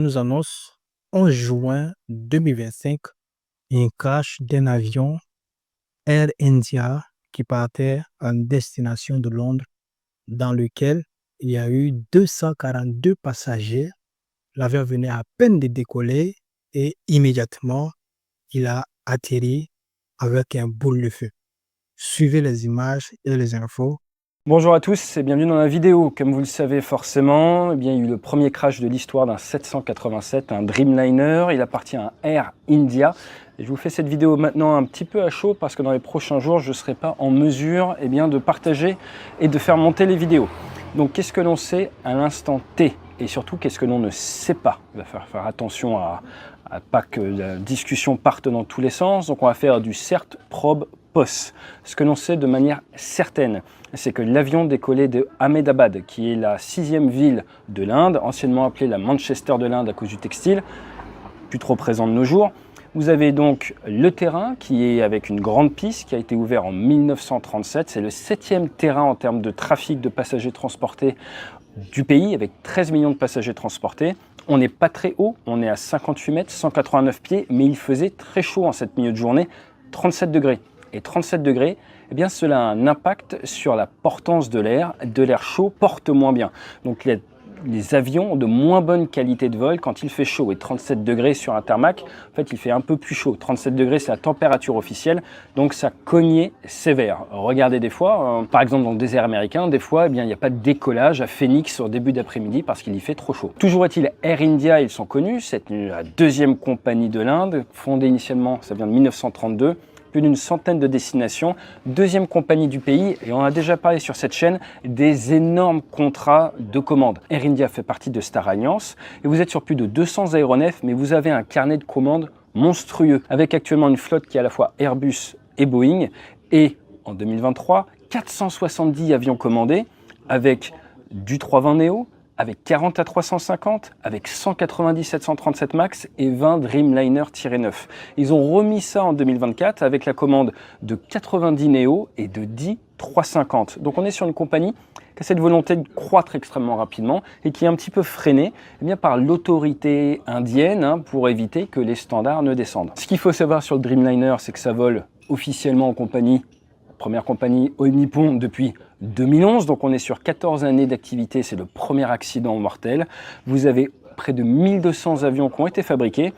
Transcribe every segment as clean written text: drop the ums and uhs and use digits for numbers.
Nous annonce 11 juin 2025 un crash d'un avion Air India qui partait en destination de Londres, dans lequel il y a eu 242 passagers. L'avion venait à peine de décoller et immédiatement, il a atterri avec un boule de feu. Suivez les images et les infos. Bonjour à tous et bienvenue dans la vidéo. Comme vous le savez forcément, il y a eu le premier crash de l'histoire d'un 787, un Dreamliner. Il appartient à Air India. Et je vous fais cette vidéo maintenant un petit peu à chaud parce que dans les prochains jours, je ne serai pas en mesure de partager et de faire monter les vidéos. Donc qu'est-ce que l'on sait à l'instant T? Et surtout, qu'est-ce que l'on ne sait pas? Il va falloir faire attention à pas que la discussion parte dans tous les sens. Donc on va faire du CERT, probe, POS. Ce que l'on sait de manière certaine, c'est que l'avion décollait de Ahmedabad, qui est la 6e ville de l'Inde, anciennement appelée la Manchester de l'Inde à cause du textile, plus trop présent de nos jours. Vous avez donc le terrain qui est avec une grande piste qui a été ouvert en 1937. C'est le 7e terrain en termes de trafic de passagers transportés du pays, avec 13 millions de passagers transportés. On n'est pas très haut, on est à 58 mètres, 189 pieds, mais il faisait très chaud en cette milieu de journée, 37 degrés. Et 37 degrés, cela a un impact sur la portance de l'air chaud porte moins bien. Donc les avions ont de moins bonne qualité de vol quand il fait chaud. Et 37 degrés sur un tarmac, en fait, il fait un peu plus chaud. 37 degrés, c'est la température officielle, donc ça cognait sévère. Regardez des fois, par exemple dans le désert américain, des fois, il n'y a pas de décollage à Phoenix au début d'après-midi parce qu'il y fait trop chaud. Toujours est-il, Air India, ils sont connus, c'est la 2e compagnie de l'Inde, fondée initialement, ça vient de 1932, plus d'une centaine de destinations, 2e compagnie du pays, et on a déjà parlé sur cette chaîne des énormes contrats de commandes. Air India fait partie de Star Alliance, et vous êtes sur plus de 200 aéronefs, mais vous avez un carnet de commandes monstrueux, avec actuellement une flotte qui est à la fois Airbus et Boeing, et en 2023, 470 avions commandés, avec du 320neo, avec 40 A350, avec 190 737 MAX et 20 Dreamliner-9. Ils ont remis ça en 2024 avec la commande de 90 Neo et de 10 350. Donc on est sur une compagnie qui a cette volonté de croître extrêmement rapidement et qui est un petit peu freinée par l'autorité indienne pour éviter que les standards ne descendent. Ce qu'il faut savoir sur le Dreamliner, c'est que ça vole officiellement en compagnie, première compagnie All Nippon depuis 2011, donc on est sur 14 années d'activité, c'est le premier accident mortel. Vous avez près de 1200 avions qui ont été fabriqués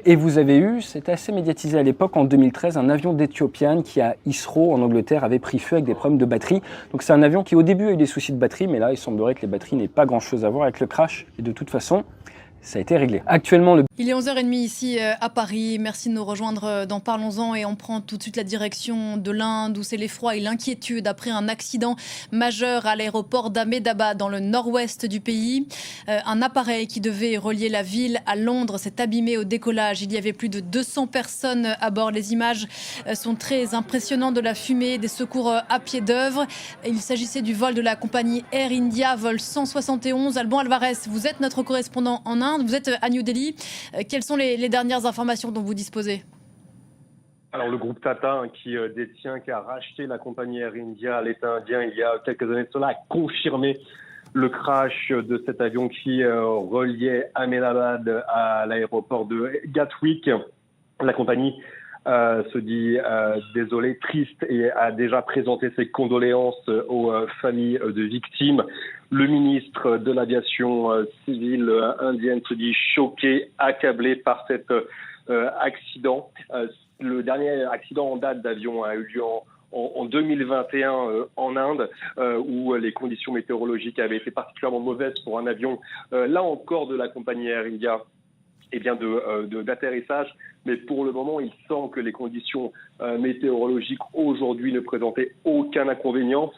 et vous avez eu, c'était assez médiatisé à l'époque, en 2013, un avion d'Ethiopian qui à Heathrow en Angleterre avait pris feu avec des problèmes de batterie. Donc c'est un avion qui au début a eu des soucis de batterie, mais là il semblerait que les batteries n'aient pas grand chose à voir avec le crash et de toute façon, ça a été réglé. Actuellement, Il est 11h30 ici à Paris. Merci de nous rejoindre dans Parlons-en et on prend tout de suite la direction de l'Inde où c'est l'effroi et l'inquiétude après un accident majeur à l'aéroport d'Ahmedabad dans le nord-ouest du pays. Un appareil qui devait relier la ville à Londres s'est abîmé au décollage. Il y avait plus de 200 personnes à bord. Les images sont très impressionnantes de la fumée, des secours à pied d'œuvre. Il s'agissait du vol de la compagnie Air India, vol 171. Alban Alvarez, vous êtes notre correspondant en Inde, vous êtes à New Delhi. Quelles sont les dernières informations dont vous disposez? Alors le groupe Tata qui a racheté la compagnie Air India à l'État indien il y a quelques années de cela, a confirmé le crash de cet avion qui reliait Ahmedabad à l'aéroport de Gatwick. La compagnie se dit désolée, triste et a déjà présenté ses condoléances aux familles de victimes. Le ministre de l'aviation civile indienne se dit choqué, accablé par cet accident. Le dernier accident en date d'avion a eu lieu en 2021 en Inde, où les conditions météorologiques avaient été particulièrement mauvaises pour un avion, là encore de la compagnie Air India, d'atterrissage. Mais pour le moment, il semble que les conditions météorologiques aujourd'hui ne présentaient aucun inconvénient.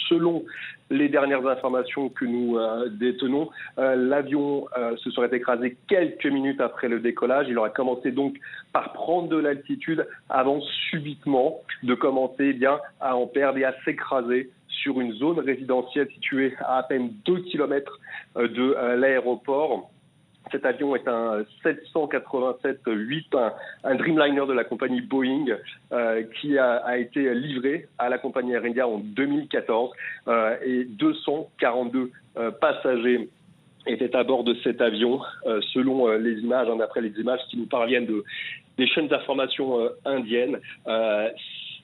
Selon les dernières informations que nous détenons, l'avion se serait écrasé quelques minutes après le décollage. Il aurait commencé donc par prendre de l'altitude avant subitement de commencer à en perdre et à s'écraser sur une zone résidentielle située à peine 2 km de l'aéroport. Cet avion est un 787-8, un Dreamliner de la compagnie Boeing qui a été livré à la compagnie Air India en 2014 et 242 passagers était à bord de cet avion. Selon les images, d'après les images qui nous parviennent des chaînes d'information indiennes,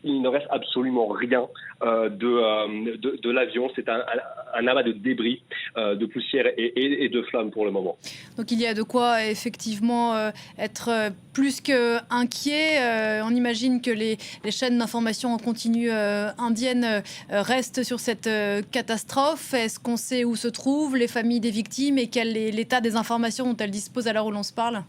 il ne reste absolument rien de l'avion. C'est un amas de débris, de poussière et de flammes pour le moment. Donc il y a de quoi effectivement être plus qu'inquiet. On imagine que les chaînes d'information en continu indiennes restent sur cette catastrophe. Est-ce qu'on sait où se trouvent les familles des victimes et quel est l'état des informations dont elles disposent à l'heure où l'on se parle ?